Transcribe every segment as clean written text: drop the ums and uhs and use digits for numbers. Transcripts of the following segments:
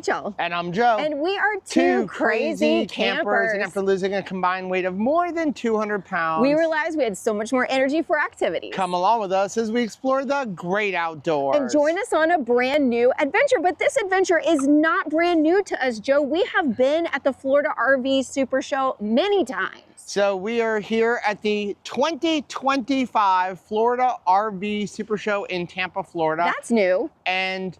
Rachel. And I'm Joe. And we are two crazy campers. And after losing a combined weight of more than 200 pounds, we realized we had so much more energy for activities. Come along with us as we explore the great outdoors. And join us on a brand new adventure. But this adventure is not brand new to us, Joe. We have been at the Florida RV Super Show many times. So we are here at the 2025 Florida RV Super Show in Tampa, Florida. That's new. And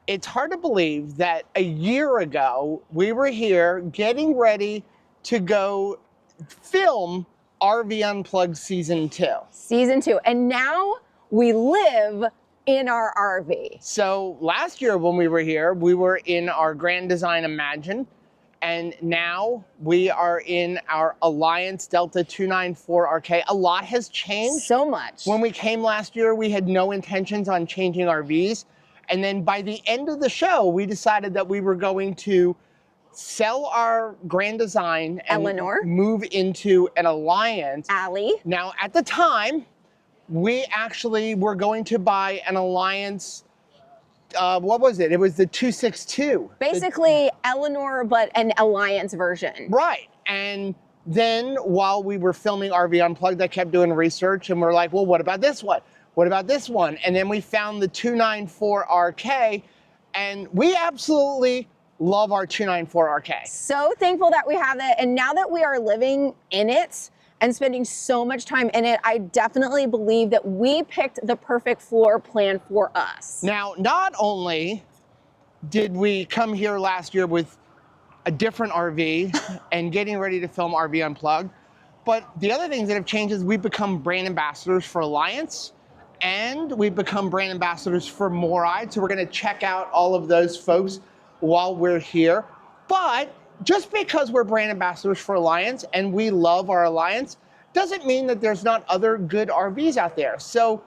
it's hard to believe that a year ago, we were here getting ready to go film RV Unplugged Season 2. Season 2. And now we live in our RV. So last year when we were here, we were in our Grand Design Imagine. And now we are in our Alliance Delta 294RK. A lot has changed. So much. When we came last year, we had no intentions on changing RVs. And then by the end of the show, we decided that we were going to sell our Grand Design and Eleanor, move into an Alliance. Allie. Now, at the time, we actually were going to buy an Alliance. What was it? It was the 262. Basically, Eleanor, but an Alliance version. Right. And then while we were filming RV Unplugged, I kept doing research and we're like, well, what about this one? What about this one? And then we found the 294RK, and we absolutely love our 294RK. So thankful that we have it. And now that we are living in it and spending so much time in it, I definitely believe that we picked the perfect floor plan for us. Now, not only did we come here last year with a different RV and getting ready to film RV Unplugged, but the other things that have changed is we've become brand ambassadors for Alliance, and we've become brand ambassadors for Moride. So we're gonna check out all of those folks while we're here. But just because we're brand ambassadors for Alliance and we love our Alliance, doesn't mean that there's not other good RVs out there. So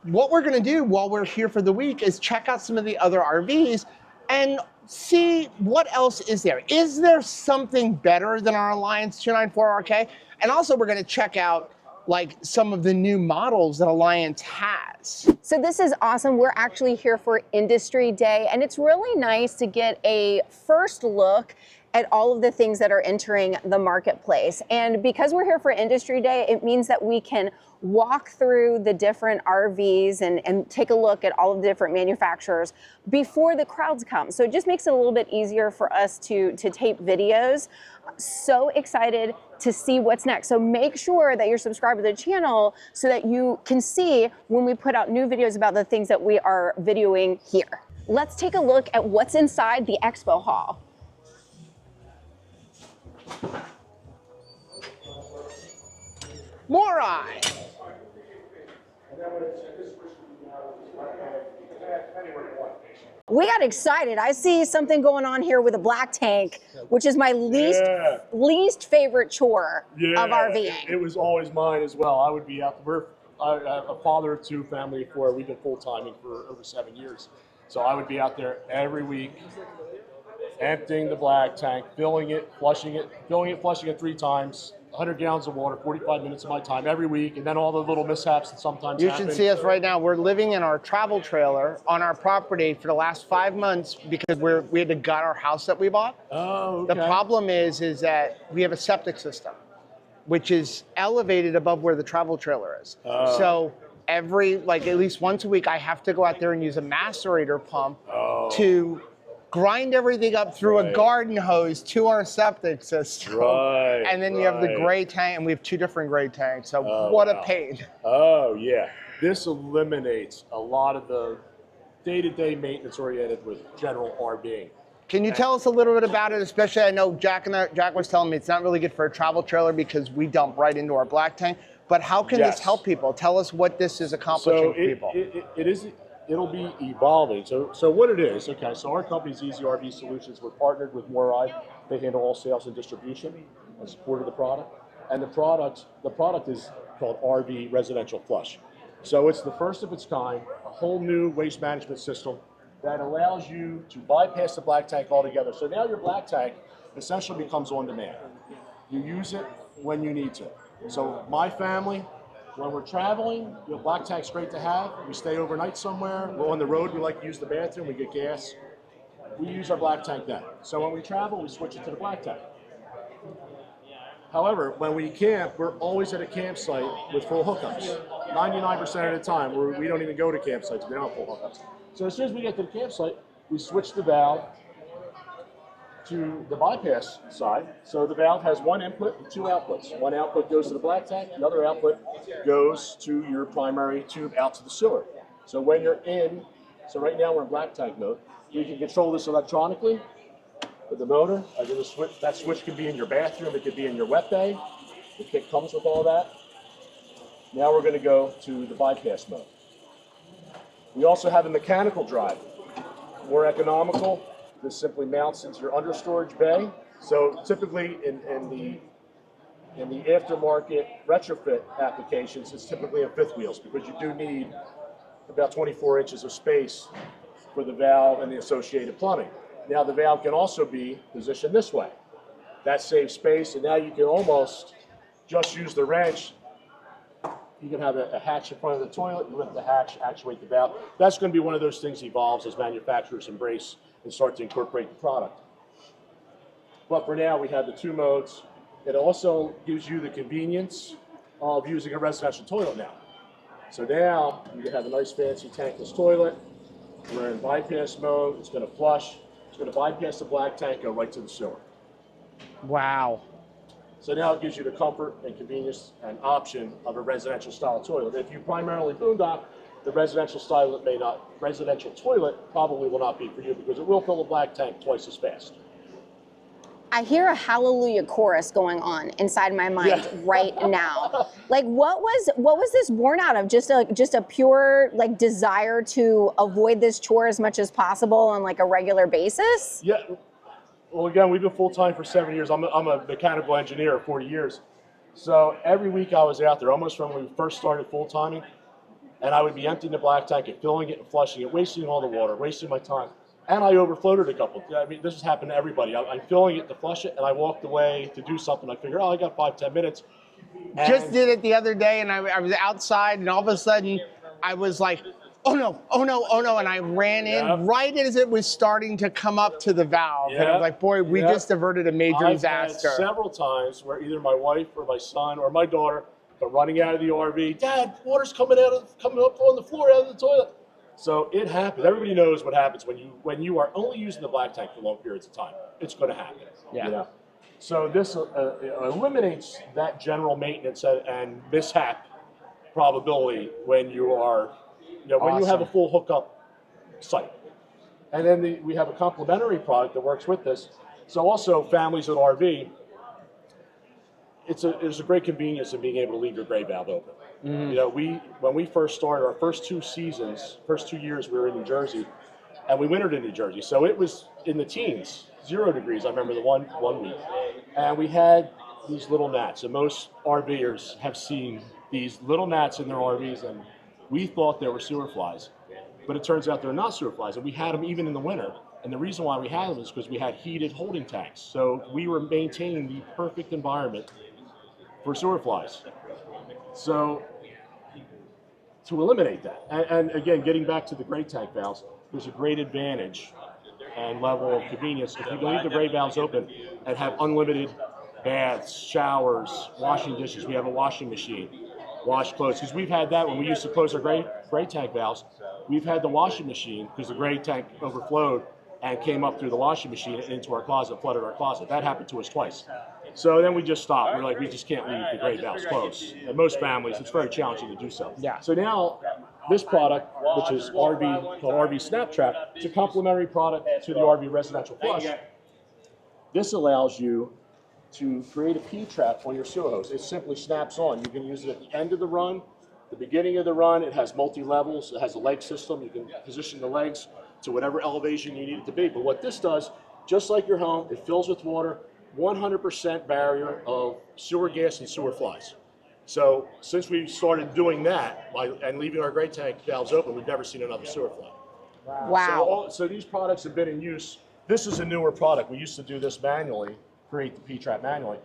what we're gonna do while we're here for the week is check out some of the other RVs and see what else is there. Is there something better than our Alliance 294RK? And also we're gonna check out like some of the new models that Alliance has. So this is awesome. We're actually here for Industry Day, and it's really nice to get a first look at all of the things that are entering the marketplace. And because we're here for Industry Day, it means that we can walk through the different RVs and take a look at all of the different manufacturers before the crowds come. So it just makes it a little bit easier for us to tape videos. So excited to see what's next. So make sure that you're subscribed to the channel so that you can see when we put out new videos about the things that we are videoing here. Let's take a look at what's inside the expo hall. Moride. We got excited. I see something going on here with a black tank, which is my least favorite chore of RVing. It was always mine as well. I would be out there. We're a father of two, family of four. We've been full-timing for over 7 years. So I would be out there every week, emptying the black tank, filling it, flushing it, flushing it 3 times. 100 gallons of water, 45 minutes of my time every week, and then all the little mishaps that sometimes happen. You should see us right now. We're living in our travel trailer on our property for the last 5 months because we had to gut our house that we bought. Oh, okay. The problem is that we have a septic system, which is elevated above where the travel trailer is. So every, like at least once a week, I have to go out there and use a macerator pump to grind everything up through a garden hose to our septic system. And then you have the gray tank, and we have 2 different gray tanks. So what a pain. Oh, yeah. This eliminates a lot of the day-to-day maintenance oriented with general RVing. Can you tell us a little bit about it? Especially, I know Jack was telling me it's not really good for a travel trailer because we dump right into our black tank. But how can this help people? Tell us what this is accomplishing for people. It'll be evolving. So what it is, okay, so our company's Easy RV Solutions. We're partnered with Moride. They handle all sales and distribution and support of the product. And the product is called RV Residential Flush. So it's the first of its kind, a whole new waste management system that allows you to bypass the black tank altogether. So now your black tank essentially becomes on demand. You use it when you need to. So my family, when we're traveling, black tank's great to have. We stay overnight somewhere. We're on the road. We like to use the bathroom. We get gas. we use our black tank then. So when we travel, we switch it to the black tank. However, when we camp, we're always at a campsite with full hookups. 99% of the time, we don't even go to campsites, we don't have full hookups. So as soon as we get to the campsite, we switch the valve to the bypass side. So the valve has one input and two outputs. One output goes to the black tank, the other output goes to your primary tube out to the sewer. So when you're in, so right now we're in black tank mode, you can control this electronically with the motor. That switch can be in your bathroom, it could be in your wet bay. The kit comes with all that. Now we're going to go to the bypass mode. We also have a mechanical drive, more economical. This simply mounts into your understorage bay. So typically in the aftermarket retrofit applications, it's typically in fifth wheels because you do need about 24 inches of space for the valve and the associated plumbing. Now the valve can also be positioned this way. That saves space, and now you can almost just use the wrench. You can have a hatch in front of the toilet, you lift the hatch, actuate the valve. That's going to be one of those things that evolves as manufacturers embrace and start to incorporate the product. But for now, we have the two modes. It also gives you the convenience of using a residential toilet now. So now you can have a nice fancy tankless toilet. We're in bypass mode. It's going to flush. It's going to bypass the black tank, go right to the sewer. Wow. So now it gives you the comfort and convenience and option of a residential style toilet. If you primarily boondock, the residential toilet probably will not be for you because it will fill the black tank twice as fast. I hear a hallelujah chorus going on inside my mind right now. Like, what was this born out of? Just a pure like desire to avoid this chore as much as possible on like a regular basis? Yeah. Well, again, we've been full-time for 7 years. I'm a mechanical engineer, 40 years. So every week I was out there, almost from when we first started full-timing, and I would be emptying the black tank and filling it and flushing it, wasting all the water, wasting my time. And I overflowed it a couple. I mean, this has happened to everybody. I'm filling it to flush it, and I walked away to do something. I figured, oh, I got 5-10 minutes. And Just did it the other day, and I was outside, and all of a sudden, I was like, oh no, oh no, oh no, and I ran in right as it was starting to come up to the valve. And I was like, boy, we just averted a major disaster. I've had several times where either my wife or my son or my daughter are running out of the RV, Dad, water's coming up on the floor out of the toilet. So it happens. Everybody knows what happens when you are only using the black tank for long periods of time. It's going to happen. Yeah. You know? So this eliminates that general maintenance and mishap probability when you are, when you have a full hookup site. And then we have a complementary product that works with this. So also families with RV, there's a great convenience in being able to leave your gray valve open. Mm-hmm. When we first started, our first 2 years, we were in New Jersey, and we wintered in New Jersey. So it was in the teens, 0 degrees. I remember the one week, and we had these little gnats. And most RVers have seen these little gnats in their RVs, and we thought they were sewer flies, but it turns out they're not sewer flies. And we had them even in the winter. And the reason why we had them is because we had heated holding tanks. So we were maintaining the perfect environment for sewer flies. So to eliminate that, and again, getting back to the gray tank valves, there's a great advantage and level of convenience if you leave the gray valves open and have unlimited baths, showers, washing dishes. We have a washing machine, wash clothes, because we've had that when we used to close our gray tank valves. We've had the washing machine because the gray tank overflowed and came up through the washing machine and into our closet, flooded our closet. That happened to us twice. So then we just stopped. We're like, we just can't leave the gray valves closed. And most families, it's very challenging to do so. Yeah. So now this product, which is called RV Snap Trap, it's a complementary product to the RV Residential Flush. This allows you to create a P-trap on your sewer hose. It simply snaps on. You can use it at the end of the run, the beginning of the run. It has multi-levels. It has a leg system. You can position the legs to whatever elevation you need it to be. But what this does, just like your home, it fills with water, 100% barrier of sewer gas and sewer flies. So since we started doing that and leaving our gray tank valves open, we've never seen another sewer fly. Wow. So these products have been in use. This is a newer product. We used to do this manually, create the P-trap manually.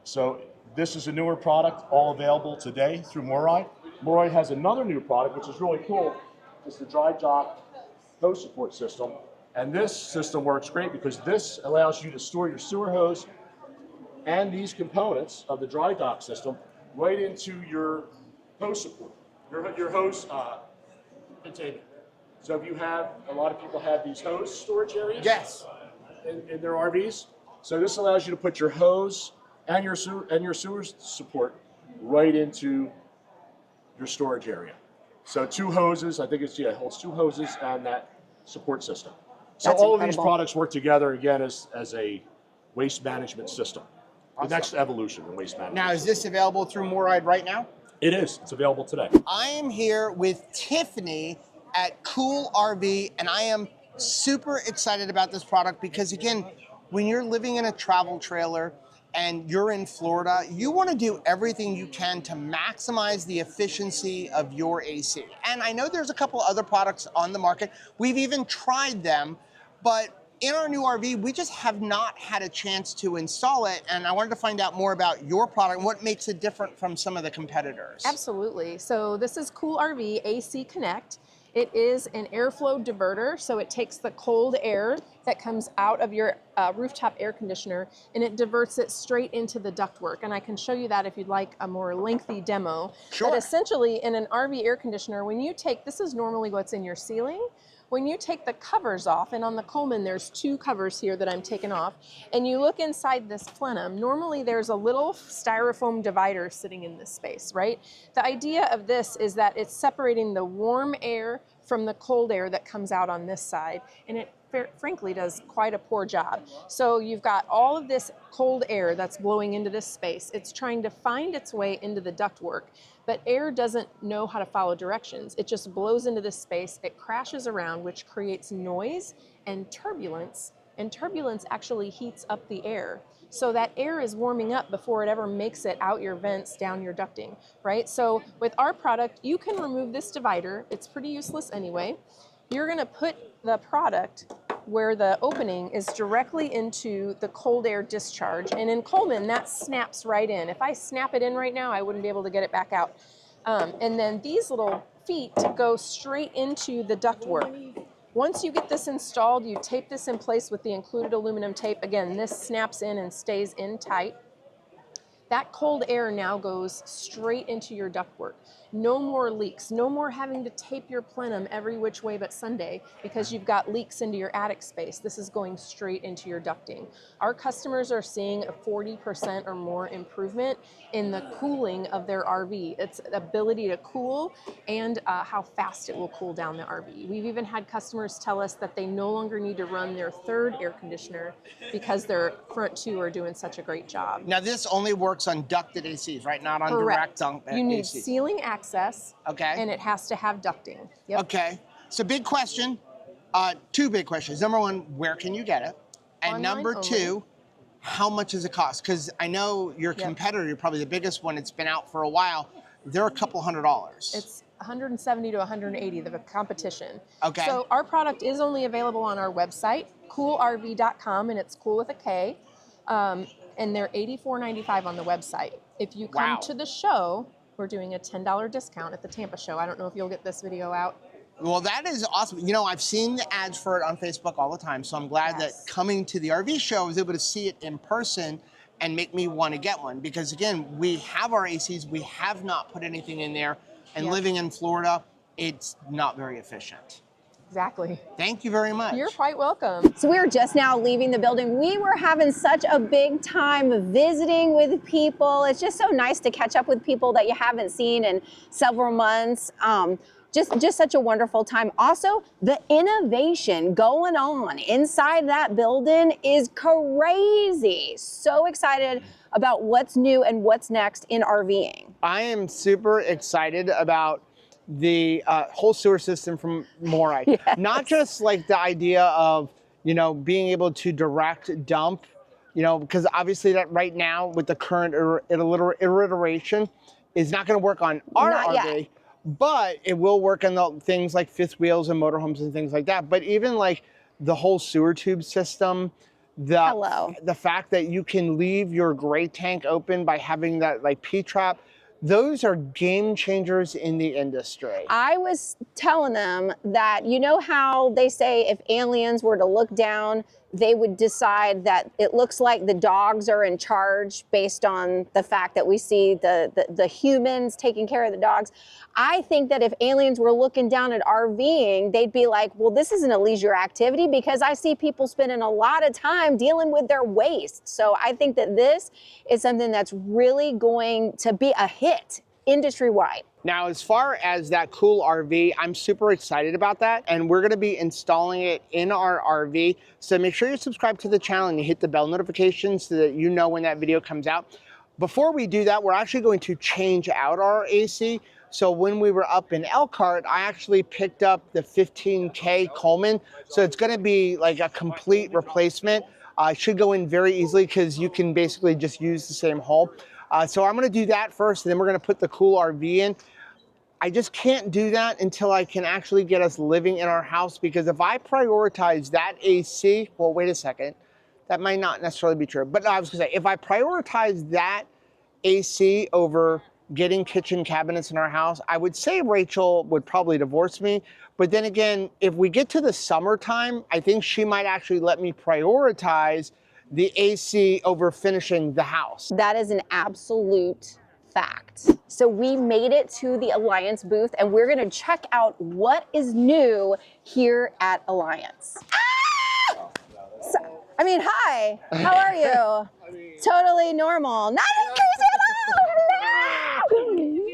So this is a newer product, all available today through Moride. Moride has another new product, which is really cool. It's the dry dock hose support system. And this system works great because this allows you to store your sewer hose and these components of the dry dock system right into your hose support, your hose containment. So if you have, a lot of people have these hose storage areas Yes. in their RVs. So this allows you to put your hose and your sewer support right into your storage area. So 2 hoses, I think it holds 2 hoses and that support system. So That's all incredible. of these products work together again as a waste management system. Awesome. The next evolution in waste management. Now, is this available through MoreRide right now? It is. It's available today. I am here with Tiffany at Cool RV, and I am super excited about this product because, again, when you're living in a travel trailer and you're in Florida, you want to do everything you can to maximize the efficiency of your AC. And I know there's a couple other products on the market. We've even tried them, but in our new RV, we just have not had a chance to install it, and I wanted to find out more about your product and what makes it different from some of the competitors. Absolutely. So this is Cool RV AC Connect. It is an airflow diverter, so it takes the cold air that comes out of your rooftop air conditioner and it diverts it straight into the ductwork. And I can show you that if you'd like a more lengthy demo. Sure. But essentially in an RV air conditioner, when you take, this is normally what's in your ceiling, when you take the covers off, and on the Coleman there's 2 covers here that I'm taking off, and you look inside this plenum, normally there's a little styrofoam divider sitting in this space, right? The idea of this is that it's separating the warm air from the cold air that comes out on this side, and it frankly does quite a poor job. So you've got all of this cold air that's blowing into this space. It's trying to find its way into the ductwork, but air doesn't know how to follow directions. It just blows into this space, it crashes around, which creates noise and turbulence actually heats up the air. So that air is warming up before it ever makes it out your vents, down your ducting, right? So with our product, you can remove this divider. It's pretty useless anyway. You're gonna put the product where the opening is directly into the cold air discharge. And in Coleman, that snaps right in. If I snap it in right now, I wouldn't be able to get it back out. And then these little feet go straight into the ductwork. Once you get this installed, you tape this in place with the included aluminum tape. Again, this snaps in and stays in tight. That cold air now goes straight into your ductwork. No more leaks, no more having to tape your plenum every which way but Sunday because you've got leaks into your attic space. This is going straight into your ducting. Our customers are seeing a 40% or more improvement in the cooling of their RV. Its ability to cool and how fast it will cool down the RV. We've even had customers tell us that they no longer need to run their 3rd air conditioner because their front 2 are doing such a great job. Now, this only works on ducted ACs, right? Not on Correct. direct You need ACs. ceiling access, Okay. and it has to have ducting. Yep. Okay. So big question, 2 big questions. Number 1, where can you get it? And Online number only. 2, how much does it cost? Because I know your competitor, you're probably the biggest one, it's been out for a while. They're a couple $100. It's 170 to 180, the competition. Okay. So our product is only available on our website, coolrv.com, and it's cool with a K. And they're $84.95 on the website. If you come Wow. to the show, we're doing a $10 discount at the Tampa show. I don't know if you'll get this video out. Well, that is awesome. You know, I've seen the ads for it on Facebook all the time, so I'm glad Yes. that coming to the RV show, I was able to see it in person and make me want to get one. Because again, we have our ACs, we have not put anything in there, and Yep. living in Florida, it's not very efficient. Exactly. Thank you very much. You're quite welcome. So we were just now leaving the building. We were having such a big time visiting with people. It's just so nice to catch up with people that you haven't seen in several months. Just such a wonderful time. Also, the innovation going on inside that building is crazy. So excited about what's new and what's next in RVing. I am super excited about the whole sewer system from MoreRide. Yes. Not just like the idea of, you know, being able to direct dump, you know, because obviously that right now with the current iteration is not going to work on our Not RV, yet. but it will work on the things like fifth wheels and motorhomes and things like that. But even like the whole sewer tube system, the fact that you can leave your gray tank open by having that like P-trap, those are game changers in the industry. I was telling them that, you know how they say if aliens were to look down, they would decide that it looks like the dogs are in charge based on the fact that we see the humans taking care of the dogs. I think that if aliens were looking down at RVing, they'd be like, well, this isn't a leisure activity because I see people spending a lot of time dealing with their waste. So I think that this is something that's really going to be a hit industry-wide. Now, as far as that cool RV, I'm super excited about that, and we're gonna be installing it in our RV. So make sure you subscribe to the channel and you hit the bell notification so that you know when that video comes out. Before we do that, we're actually going to change out our AC. So when we were up in Elkhart, I actually picked up the 15K Coleman. So it's gonna be like a complete replacement. It should go in very easily because you can basically just use the same hole. So I'm gonna do that first, and then we're gonna put the cool RV in. I just can't do that until I can actually get us living in our house, because if I prioritize that AC, well, wait a second, that might not necessarily be true. But no, I was gonna say, if I prioritize that AC over getting kitchen cabinets in our house, I would say Rachel would probably divorce me. But then again, if we get to the summertime, I think she might actually let me prioritize the AC over finishing the house. That is an absolute fact. So we made it to the Alliance booth, and we're gonna check out what is new here at Alliance. Ah! So, I mean, hi, how are you? Totally normal. Not as crazy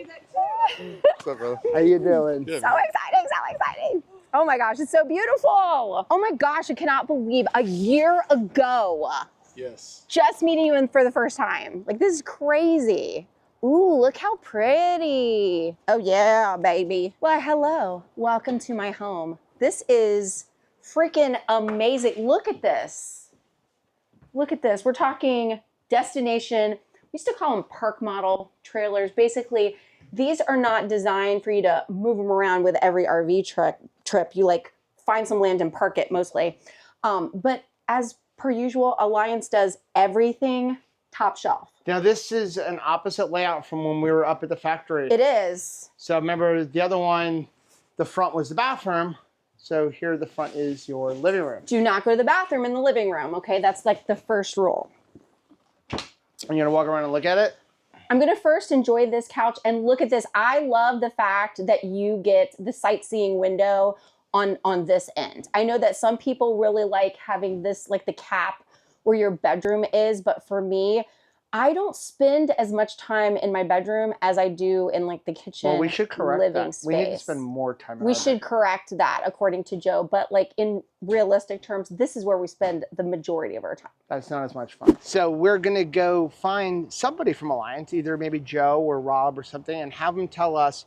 at all! What's up, brother? How you doing? So exciting, so exciting. Oh my gosh, it's so beautiful. Oh my gosh, I cannot believe a year ago, Yes. just meeting you in for the first time. Like, this is crazy. Ooh, look how pretty. Oh yeah, baby. Why, hello. Welcome to my home. This is freaking amazing. Look at this. Look at this. We're talking destination. We used to call them park model trailers. Basically, these are not designed for you to move them around with every RV trip. You like find some land and park it mostly. But as per usual, Alliance does everything top shelf. Now this is an opposite layout from when we were up at the factory. It is. So remember the other one, the front was the bathroom. So here the front is your living room. Do not go to the bathroom in the living room, okay? That's like the first rule. I'm gonna walk around and look at it. I'm gonna first enjoy this couch and look at this. I love the fact that you get the sightseeing window on this end. I know that some people really like having this, like the cap where your bedroom is, but for me, I don't spend as much time in my bedroom as I do in like the kitchen. Well, we should correct living that. space. We need to spend more time in We our should correct that according to Joe, but like in realistic terms, this is where we spend the majority of our time. That's not as much fun. So we're gonna go find somebody from Alliance, either maybe Joe or Rob or something, and have them tell us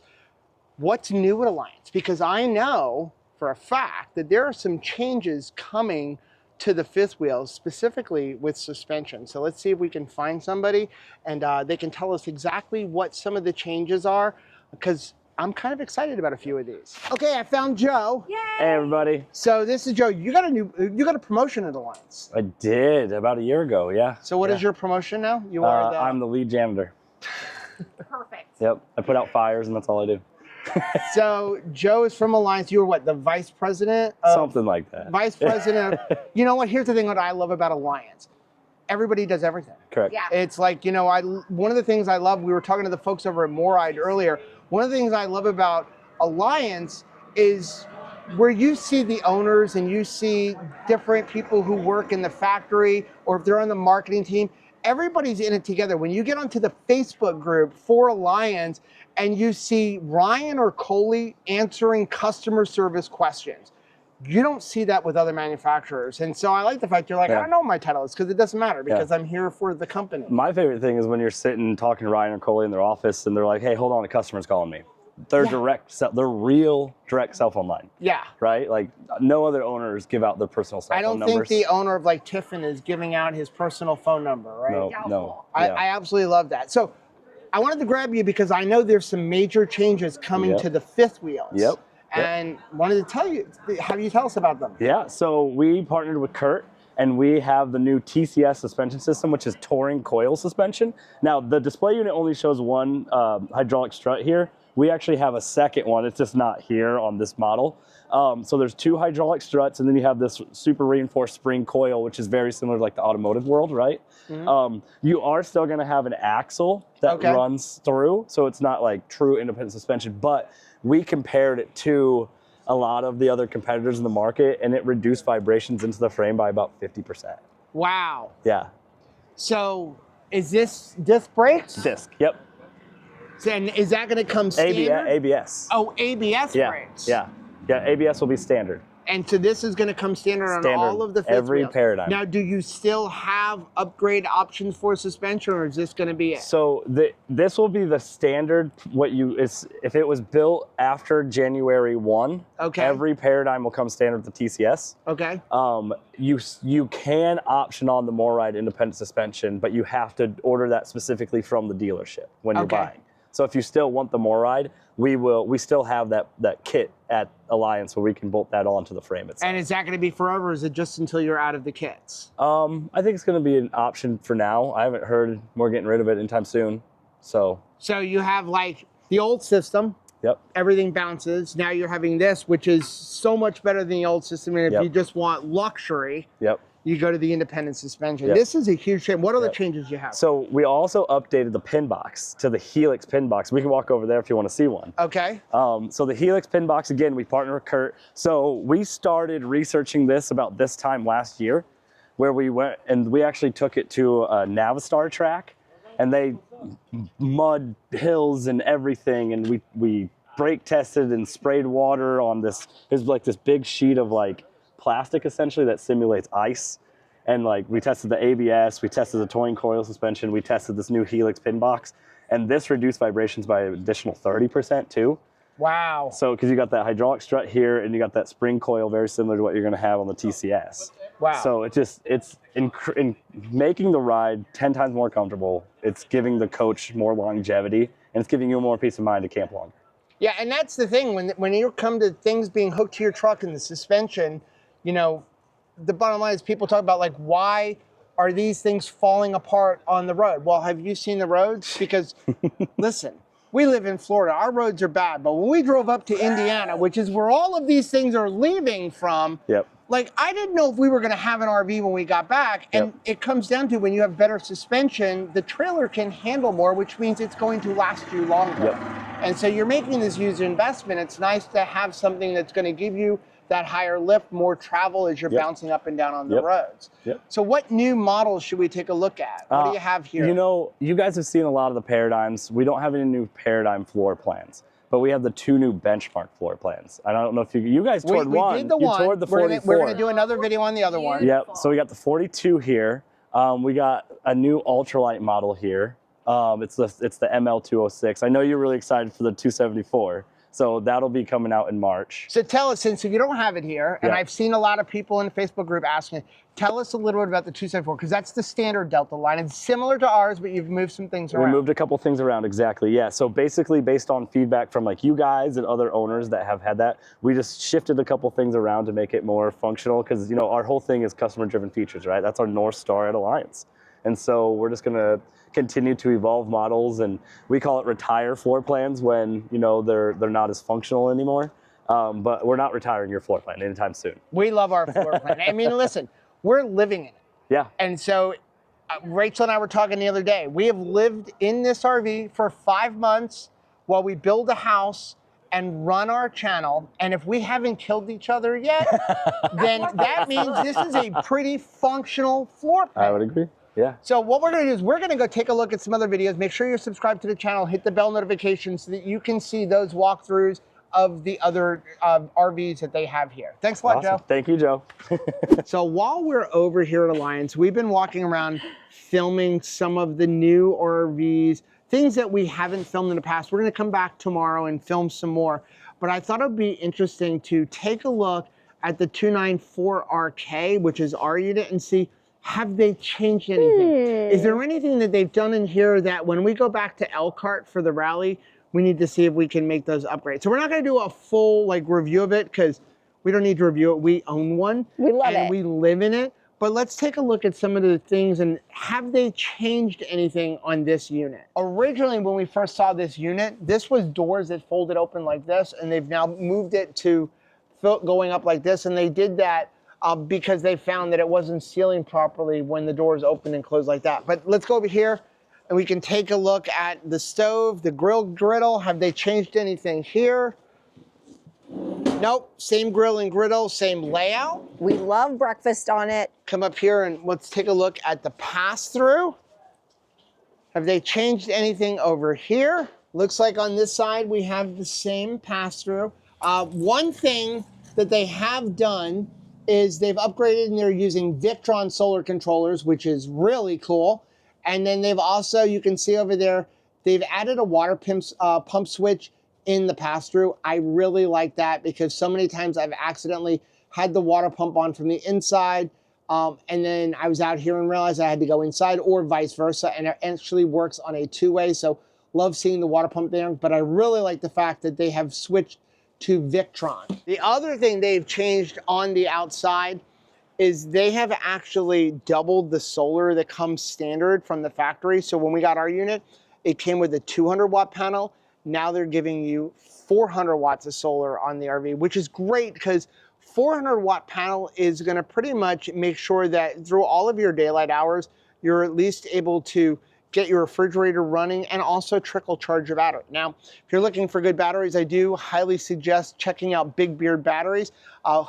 what's new at Alliance. Because I know for a fact that there are some changes coming to the fifth wheels, specifically with suspension. So let's see if we can find somebody and they can tell us exactly what some of the changes are, because I'm kind of excited about a few of these. Okay, I found Joe. Yay! Hey everybody. So this is Joe. You got a promotion at Alliance. I did about a year ago, yeah. So what is your promotion now? You are I'm the lead janitor. Perfect. Yep, I put out fires and that's all I do. So Joe is from Alliance. You were what, the vice president? Something like that. Vice president of, you know what, here's the thing what I love about Alliance. Everybody does everything. Correct. Yeah. It's like, you know, one of the things I love, we were talking to the folks over at Moride earlier, one of the things I love about Alliance is where you see the owners and you see different people who work in the factory, or if they're on the marketing team, everybody's in it together. When you get onto the Facebook group for Alliance and you see Ryan or Coley answering customer service questions, you don't see that with other manufacturers. And so I like the fact you're like, I don't know what my title is, because it doesn't matter, because I'm here for the company. My favorite thing is when you're sitting talking to Ryan or Coley in their office and they're like, hey, hold on, a customer's calling me. They're they're real direct cell phone line. Yeah. Right? Like no other owners give out their personal cell phone numbers. I don't think the owner of like Tiffin is giving out his personal phone number, right? No. I absolutely love that. So I wanted to grab you because I know there's some major changes coming to the fifth wheels. Yep. And wanted to tell you, have you tell us about them? Yeah, so we partnered with Kurt and we have the new TCS suspension system, which is touring coil suspension. Now, the display unit only shows one hydraulic strut here. We actually have a second one. It's just not here on this model. So there's 2 hydraulic struts, and then you have this super reinforced spring coil, which is very similar to like the automotive world, right? You are still going to have an axle that runs through, so it's not like true independent suspension, but we compared it to a lot of the other competitors in the market, and it reduced vibrations into the frame by about 50%. Wow. Yeah. So is this disc brakes? Disc, yep. And is that going to come standard? ABS. Oh, ABS brakes. Yeah, ABS will be standard. And so this is going to come standard on all of the fifth every wheels. paradigm. Now, do you still have upgrade options for suspension, or is this going to be it? So this will be the standard. If it was built after January 1, every paradigm will come standard with the TCS. Okay. You can option on the MORryde independent suspension, but you have to order that specifically from the dealership when you're buying. So if you still want the MORryde, we still have that kit at Alliance where we can bolt that onto the frame itself. And is that going to be forever, or is it just until you're out of the kits? I think it's going to be an option for now. I haven't heard we're getting rid of it anytime soon. So you have like the old system. Yep. Everything bounces. Now you're having this, which is so much better than the old system. And if you just want luxury, you go to the independent suspension. This is a huge change. What other changes you have? So we also updated the pin box to the Helix pin box. We can walk over there if you want to see one. Okay. So the Helix pin box, again, we partner with Kurt. So we started researching this about this time last year, where we went and we actually took it to a Navistar track, and they mud hills and everything, and we brake tested and sprayed water on this. There's like this big sheet of like plastic essentially that simulates ice, and like we tested the ABS, we tested the touring coil suspension, we tested this new Helix pin box, and this reduced vibrations by an additional 30% too. Wow. So because you got that hydraulic strut here and you got that spring coil very similar to what you're going to have on the TCS. Wow. So it's in making the ride 10 times more comfortable. It's giving the coach more longevity, and it's giving you more peace of mind to camp longer. Yeah, and that's the thing, when you come to things being hooked to your truck and the suspension, you know, the bottom line is people talk about like, why are these things falling apart on the road? Well, have you seen the roads? Because listen, we live in Florida, our roads are bad, but when we drove up to Indiana, which is where all of these things are leaving from, like I didn't know if we were gonna have an RV when we got back, and it comes down to when you have better suspension, the trailer can handle more, which means it's going to last you longer. And so you're making this huge investment. It's nice to have something that's gonna give you that higher lift, more travel as you're bouncing up and down on the roads. So what new models should we take a look at? What do you have here? You know, you guys have seen a lot of the paradigms. We don't have any new paradigm floor plans, but we have the 2 new benchmark floor plans. I don't know if you guys toured one. We did the you one. toured the 44. We're gonna do another video on the other one. Yep, so we got the 42 here. We got a new ultralight model here. It's the ML206. I know you're really excited for the 274. So that'll be coming out in March. So tell us, since if you don't have it here, and I've seen a lot of people in the Facebook group asking, tell us a little bit about the 274, because that's the standard Delta line. It's similar to ours, but you've moved some things around. We moved a couple things around, exactly, yeah. So basically, based on feedback from like you guys and other owners that have had that, we just shifted a couple things around to make it more functional, because you know our whole thing is customer-driven features, right? That's our North Star at Alliance. And so we're just gonna continue to evolve models, and we call it retire floor plans when you know they're not as functional anymore. But we're not retiring your floor plan anytime soon. We love our floor plan. I mean, listen, we're living in it. Yeah. And so Rachel and I were talking the other day. We have lived in this RV for 5 months while we build a house and run our channel. And if we haven't killed each other yet, then that means this is a pretty functional floor plan. I would agree. Yeah. So what we're going to do is we're going to go take a look at some other videos. Make sure you're subscribed to the channel, hit the bell notification so that you can see those walkthroughs of the other RVs that they have here. Thanks a lot, Joe. Thank you, Joe. So while we're over here at Alliance, we've been walking around filming some of the new RVs, things that we haven't filmed in the past. We're going to come back tomorrow and film some more. But I thought it would be interesting to take a look at the 294RK, which is our unit, and see, have they changed anything? Is there anything that they've done in here that when we go back to Elkhart for the rally, we need to see if we can make those upgrades? So we're not going to do a full like review of it because we don't need to review it. We own one. We love it. And we live in it. But let's take a look at some of the things and have they changed anything on this unit? Originally, when we first saw this unit, this was doors that folded open like this, and they've now moved it to going up like this, and they did that because they found that it wasn't sealing properly when the doors open and close like that. But let's go over here and we can take a look at the stove, the griddle. Have they changed anything here? Nope, same grill and griddle, same layout. We love breakfast on it. Come up here and let's take a look at the pass-through. Have they changed anything over here? Looks like on this side we have the same pass-through. One thing that they have done is they've upgraded and they're using Victron solar controllers, which is really cool. And then they've also, you can see over there, they've added a water pump switch in the pass-through. I really like that because so many times I've accidentally had the water pump on from the inside and then I was out here and realized I had to go inside or vice versa, and it actually works on a two-way. So love seeing the water pump there, but I really like the fact that they have switched to Victron. The other thing they've changed on the outside is they have actually doubled the solar that comes standard from the factory. So when we got our unit, it came with a 200 watt panel. Now they're giving you 400 watts of solar on the RV, which is great because 400 watt panel is gonna pretty much make sure that through all of your daylight hours, you're at least able to get your refrigerator running and also trickle charge your battery. Now, if you're looking for good batteries, I do highly suggest checking out Big Beard Batteries,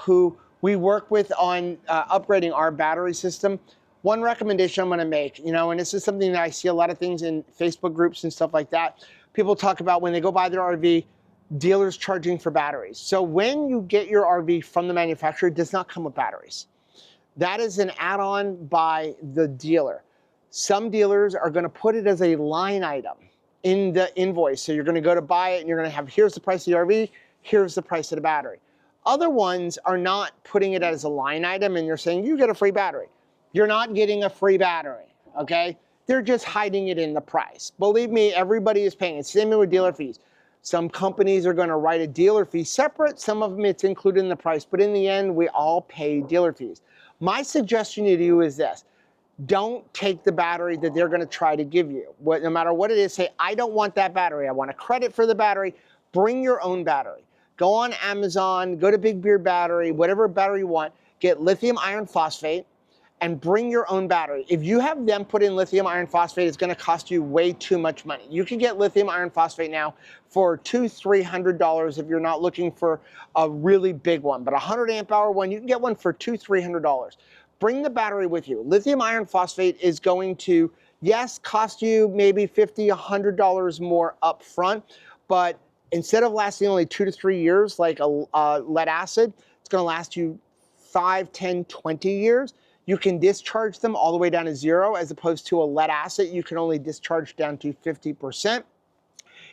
who we work with on upgrading our battery system. One recommendation I'm gonna make, and this is something that I see a lot of things in Facebook groups and stuff like that. People talk about when they go buy their RV, dealers charging for batteries. So when you get your RV from the manufacturer, it does not come with batteries. That is an add-on by the dealer. Some dealers are gonna put it as a line item in the invoice. So you're gonna go to buy it and you're gonna have, here's the price of the RV, here's the price of the battery. Other ones are not putting it as a line item and you're saying, you get a free battery. You're not getting a free battery, okay? They're just hiding it in the price. Believe me, everybody is paying it. Same with dealer fees. Some companies are gonna write a dealer fee separate. Some of them it's included in the price, but in the end, we all pay dealer fees. My suggestion to you is this. Don't take the battery that they're gonna try to give you. No matter what it is, say, I don't want that battery. I want a credit for the battery. Bring your own battery. Go on Amazon, go to Big Beard Battery, whatever battery you want, get lithium iron phosphate, and bring your own battery. If you have them put in lithium iron phosphate, it's gonna cost you way too much money. You can get lithium iron phosphate now for $200-300 if you're not looking for a really big one, but a 100 amp hour one, you can get one for $200-300. Bring the battery with you. Lithium iron phosphate is going to, yes, cost you maybe $50-100 more up front, but instead of lasting only 2 to 3 years like a lead acid, it's gonna last you 5, 10, 20 years. You can discharge them all the way down to 0, as opposed to a lead acid, you can only discharge down to 50%.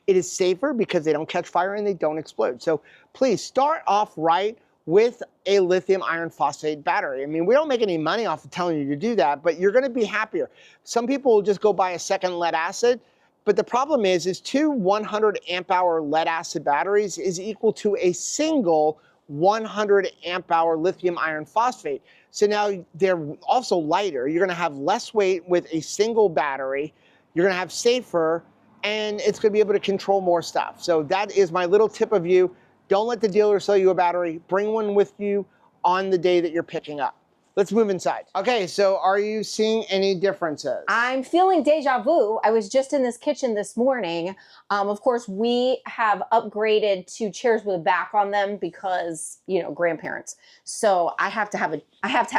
It is safer because they don't catch fire and they don't explode. So please start off right with a lithium iron phosphate battery. I mean, we don't make any money off of telling you to do that, but you're gonna be happier. Some people will just go buy a second lead acid, but the problem is 2 100 amp hour lead acid batteries is equal to a single 100 amp hour lithium iron phosphate. So now they're also lighter. You're gonna have less weight with a single battery. You're gonna have safer, and it's gonna be able to control more stuff. So that is my little tip of you. Don't let the dealer sell you a battery. Bring one with you on the day that you're picking up. Let's move inside. Okay, so are you seeing any differences? I'm feeling deja vu. I was just in this kitchen this morning. Of course, we have upgraded to chairs with a back on them because, grandparents. So I have to have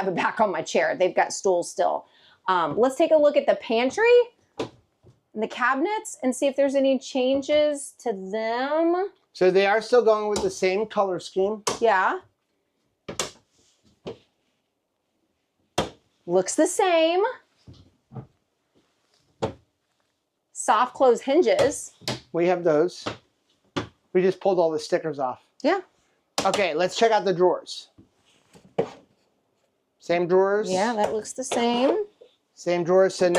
a back on my chair. They've got stools still. Let's take a look at the pantry and the cabinets and see if there's any changes to them. So they are still going with the same color scheme. Yeah. Looks the same. Soft close hinges. We have those. We just pulled all the stickers off. Yeah. Okay, let's check out the drawers. Same drawers? Yeah, that looks the same. Same drawers, so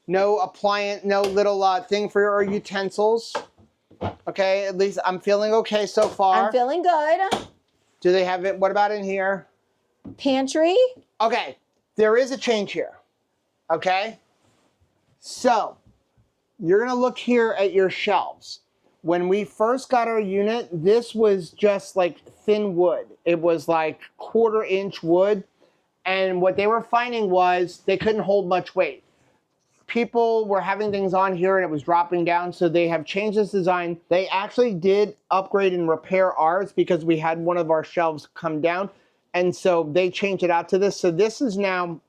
no appliance, no little thing for your utensils. Okay, at least I'm feeling okay so far. I'm feeling good. Do they have it? What about in here? Pantry. Okay, there is a change here, okay? So you're gonna look here at your shelves. When we first got our unit, this was just like thin wood. It was like 1/4-inch wood. And what they were finding was they couldn't hold much weight. People were having things on here and it was dropping down, so they have changed this design. They actually did upgrade and repair ours because we had one of our shelves come down, and so they changed it out to this. So this is now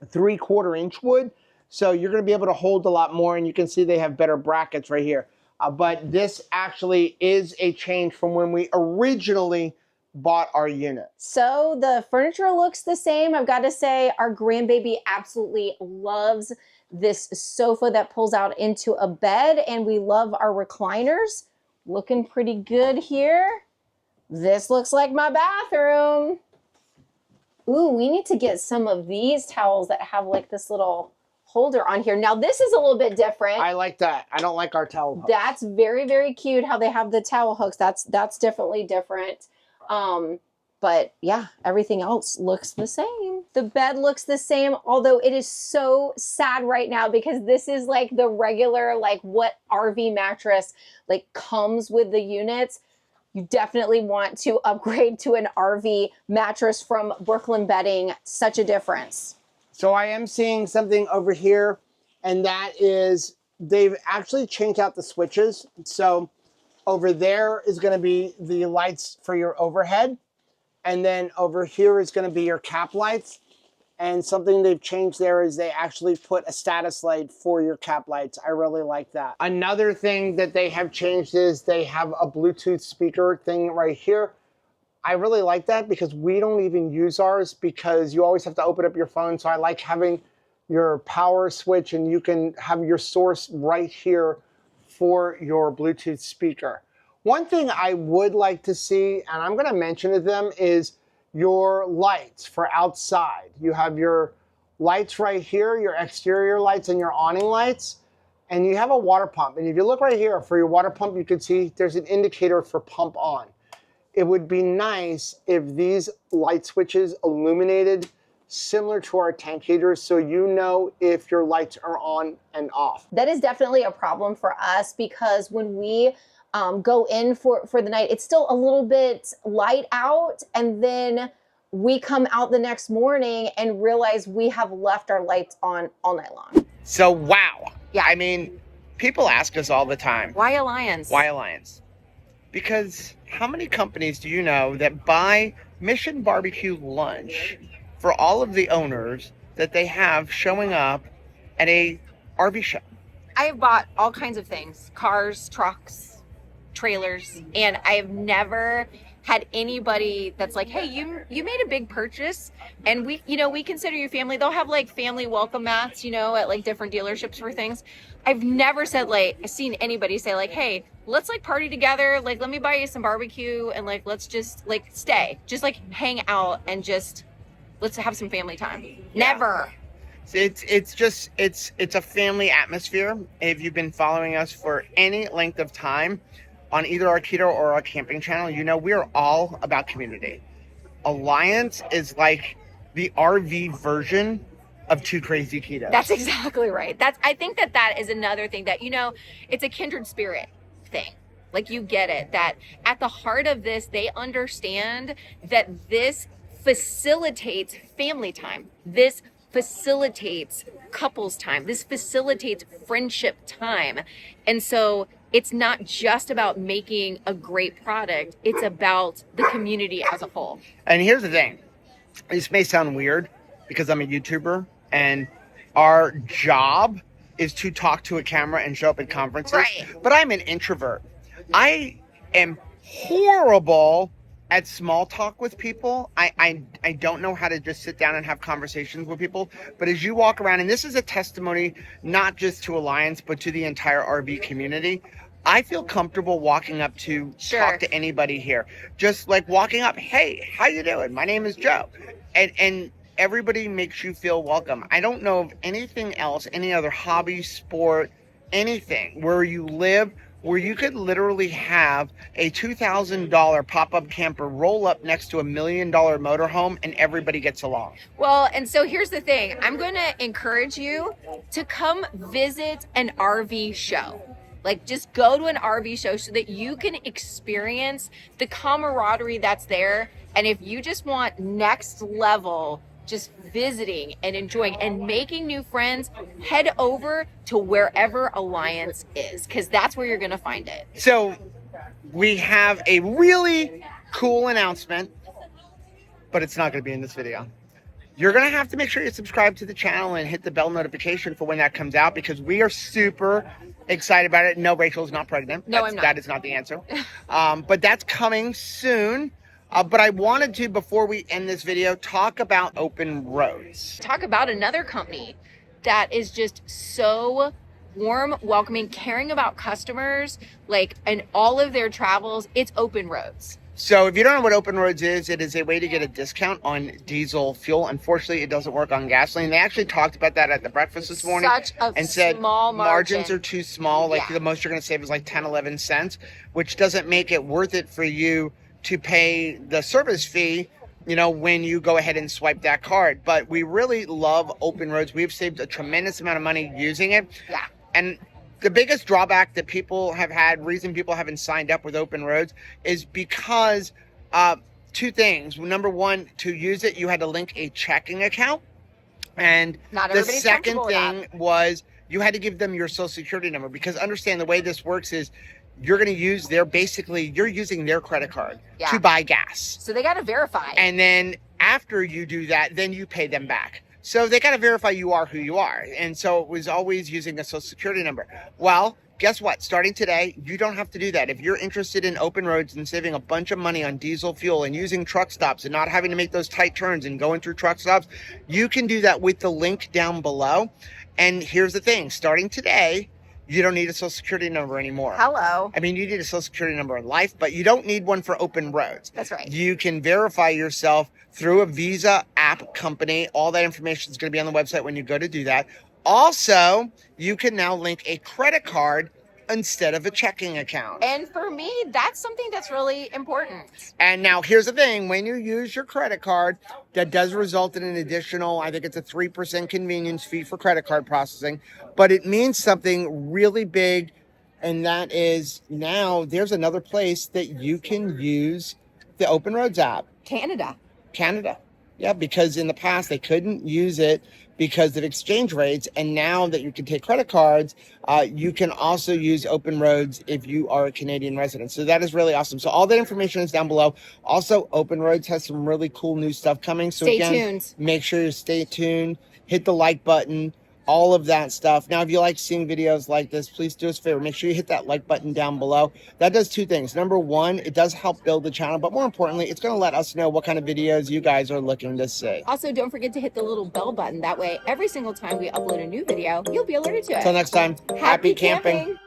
3/4-inch wood, so you're going to be able to hold a lot more, and you can see they have better brackets right here. But this actually is a change from when we originally bought our unit. So the furniture looks the same. I've got to say our grandbaby absolutely loves this sofa that pulls out into a bed, and we love our recliners. Looking pretty good here. This looks like my bathroom. Ooh, we need to get some of these towels that have like this little holder on here. Now this is a little bit different. I like that. I don't like our towel hooks. That's very, very cute how they have the towel hooks. That's definitely different. But yeah, everything else looks the same. The bed looks the same, although it is so sad right now because this is like the regular, like what RV mattress like comes with the units. You definitely want to upgrade to an RV mattress from Brooklyn Bedding. Such a difference. So I am seeing something over here, and that is they've actually changed out the switches. So over there is going to be the lights for your overhead. And then over here is going to be your cap lights. And something they've changed there is they actually put a status light for your cap lights. I really like that. Another thing that they have changed is they have a Bluetooth speaker thing right here. I really like that because we don't even use ours because you always have to open up your phone. So I like having your power switch and you can have your source right here for your Bluetooth speaker. One thing I would like to see, and I'm going to mention to them, is your lights for outside. You have your lights right here, your exterior lights and your awning lights, and you have a water pump. And if you look right here for your water pump, you can see there's an indicator for pump on. It would be nice if these light switches illuminated similar to our tank heaters so you know if your lights are on and off. That is definitely a problem for us because when we go in for the night, it's still a little bit light out, and then we come out the next morning and realize we have left our lights on all night long. So wow. Yeah. I mean, people ask us all the time, Why Alliance? why Alliance? Because how many companies do you know that buy Mission Barbecue lunch for all of the owners that they have showing up at a RV show? I have bought all kinds of things, cars, trucks, trailers, and I have never had anybody that's like, hey, you made a big purchase and we consider you family. They'll have like family welcome mats, at like different dealerships for things. I've never seen anybody say like, hey, let's like party together. Like, let me buy you some barbecue and like, let's just like stay, just like hang out and just let's have some family time. Yeah. Never. It's a family atmosphere. If you've been following us for any length of time on either our keto or our camping channel, we are all about community. Alliance is like the RV version of Two Crazy Ketos. That's exactly right. I think that is another thing that, it's a kindred spirit thing. Like you get it, that at the heart of this, they understand that this facilitates family time. This facilitates couples time. This facilitates friendship time. And so it's not just about making a great product. It's about the community as a whole. And here's the thing. This may sound weird because I'm a YouTuber and our job is to talk to a camera and show up at conferences. Right. But I'm an introvert. I am horrible at small talk with people. I don't know how to just sit down and have conversations with people. But as you walk around, and this is a testimony not just to Alliance, but to the entire RV community, I feel comfortable walking up to talk to anybody here. Just like walking up, hey, how you doing? My name is Joe. And everybody makes you feel welcome. I don't know of anything else, any other hobby, sport, anything where you live where you could literally have a $2,000 pop-up camper roll up next to $1 million motorhome and everybody gets along. Well, and so here's the thing. I'm going to encourage you to come visit an RV show. Like, just go to an RV show so that you can experience the camaraderie that's there. And if you just want next level, just visiting and enjoying and making new friends, head over to wherever Alliance is, because that's where you're going to find it. So we have a really cool announcement, but it's not going to be in this video. You're going to have to make sure you subscribe to the channel and hit the bell notification for when that comes out, because we are super excited about it. No, Rachel's not pregnant. No, I'm not. That is not the answer. But that's coming soon. But I wanted to, before we end this video, talk about Open Roads. Talk about another company that is just so warm, welcoming, caring about customers, like in all of their travels. It's Open Roads. So if you don't know what Open Roads is, it is a way to get a discount on diesel fuel. Unfortunately, it doesn't work on gasoline. They actually talked about that at the breakfast this morning. And said small margins margin. are too small. Like the most you're going to save is like 10, 11 cents, which doesn't make it worth it for you to pay the service fee, you know, when you go ahead and swipe that card. But we really love Open Roads. We've saved a tremendous amount of money using it. Yeah. And the biggest drawback that people have had, reason people haven't signed up with Open Roads, is because two things. Number one, to use it, you had to link a checking account. And Not the everybody's second comfortable with thing that. was you had to give them your social security number, because understand the way this works is you're going to use you're using their credit card to buy gas. So they got to verify. And then after you do that, then you pay them back. So they got to verify you are who you are. And so it was always using a social security number. Well, guess what? Starting today, you don't have to do that. If you're interested in Open Roads and saving a bunch of money on diesel fuel and using truck stops and not having to make those tight turns and going through truck stops, you can do that with the link down below. And here's the thing, starting today, you don't need a social security number anymore. Hello. I mean, you need a social security number in life, but you don't need one for Open Roads. That's right. You can verify yourself through a Visa app company. All that information is going to be on the website when you go to do that. Also, you can now link a credit card instead of a checking account. And for me, that's something that's really important. And now here's the thing, when you use your credit card, that does result in an additional, I think it's a 3% convenience fee for credit card processing, but it means something really big, and that is now there's another place that you can use the Open Roads app. Canada. Yeah, because in the past they couldn't use it because of exchange rates, and now that you can take credit cards, you can also use Open Roads if you are a Canadian resident. So that is really awesome. So all that information is down below. Also, Open Roads has some really cool new stuff coming. So Stay again, tuned. make sure you stay tuned, hit the like button, all of that stuff. Now, if you like seeing videos like this, please do us a favor. Make sure you hit that like button down below. That does two things. Number one, it does help build the channel, but more importantly, it's going to let us know what kind of videos you guys are looking to see. Also, don't forget to hit the little bell button. That way, every single time we upload a new video, you'll be alerted to it. Until next time, happy camping.